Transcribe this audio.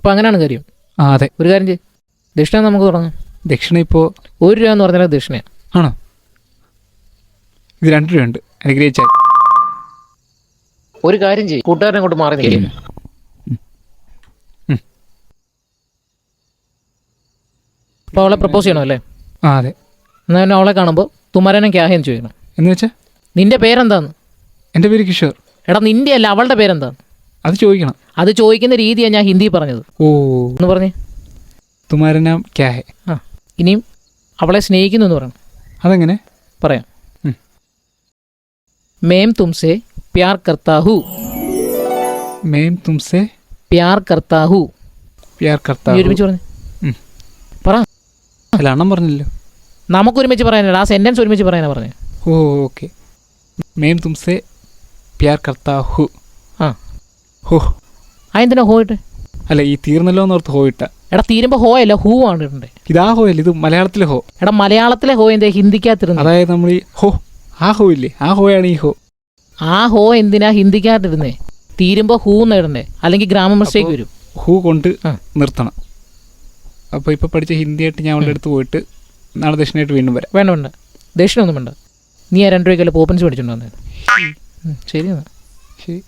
അപ്പോൾ അങ്ങനെയാണ് കാര്യം. ആ അതെ. ഒരു കാര്യം ചെയ്യും, ദക്ഷിണ നമുക്ക് തുടങ്ങാം. ദക്ഷിണ ഇപ്പോൾ 1 രൂപ എന്ന് പറഞ്ഞാൽ ദക്ഷിണയാണ്. ആണോ? ഇത് 2 രൂപയുണ്ട്, അനുഗ്രഹിച്ചാൽ. ഒരു കാര്യം ചെയ്യും, കൂട്ടുകാരനെ കൊണ്ട് മാറി നിൽക്കില്ല. അപ്പോൾ അവളെ പ്രപ്പോസ് ചെയ്യണം അല്ലേ? ആ അതെ. എന്നാൽ പിന്നെ അവളെ കാണുമ്പോൾ തുമരനെ ക്യാഹെന്ന് ചോദിക്കണം. എന്ന് വെച്ചാൽ നിന്റെ പേരെന്താന്ന്? എൻ്റെ പേര് കിഷോർ. എടാ നിന്റെ അല്ല, അവളുടെ പേരെന്താന്ന് അത് ചോദിക്കണം. അത് ചോദിക്കുന്ന രീതിയാണ് ഞാൻ ഹിന്ദി പറഞ്ഞത്. ഓ എന്ന് പറഞ്ഞേ. തുമാര നാം ക്യാ ഹെ. ആ ഇനിയും അവളെ സ്നേഹിക്കുന്നു എന്ന് പറയണം. അതെങ്ങനെ പറയാം. മേം തുംസെ പ്യാർ കർത്താ ഹൂ. മേം തുംസെ പ്യാർ കർത്താ ഹൂ. പ്യാർ കർത്താ. ഒരുമിച്ച് പറഞ്ഞു പറ. അല്ല അണ്ണം പറഞ്ഞല്ലോ. നമുക്ക് ഒരുമിച്ച് പറയാനല്ല, ആ സെൻറ്റൻസ് ഒരുമിച്ച് പറയാനാ പറഞ്ഞത്. ഓ ഓക്കെ. മേം തുംസെ പ്യാർ കർത്താ ഹൂ. ആ ഹോ. അതെന്തിനാ ഹോ ഇട്ട്? അല്ല ഈ തീർന്നല്ലോ എന്നോർത്ത് ഹോ ഇട്ട. എടാ തീരുമ്പോൾ ഹോ അല്ല, ഹൂ ആണ് ഇടണ്ടേ. ഇതാ ഹോ അല്ല, ഇത് മലയാളത്തിലെ ഹോ. എടാ മലയാളത്തിലെ ഹോ എന്താ ഹിന്ദിക്കകത്തിരുന്നത്? അതായത് നമ്മൾ ഈ ഹോ, ആ ഹോ ഇല്ലേ, ആ ഹോയാണ് ഈ ഹോ. ആ ഹോ എന്തിനാ ഹിന്ദിക്കകത്തിരുന്നേ? തീരുമ്പോൾ ഹൂ എന്ന് ഇടണ്ടേ, അല്ലെങ്കിൽ ഗ്രാമർ മിസ്റ്റേക്ക് വരും. ഹൂ കൊണ്ട് നിർത്തണം. അപ്പോൾ ഇപ്പോൾ പഠിച്ച ഹിന്ദിയായിട്ട് ഞാൻ അവളുടെ അടുത്ത് പോയിട്ട് നാളെ ദക്ഷിണയായിട്ട് വീണ്ടും വരാം. വേണ്ട വേണ്ട, ദക്ഷിണ ഒന്നും വേണ്ട. നീ ആ 2 രൂപയ്ക്കല്ലേ പോപ്പൻസ് മേടിച്ചോണ്ട് വന്നത്. ശരി എന്നാ. ശരി.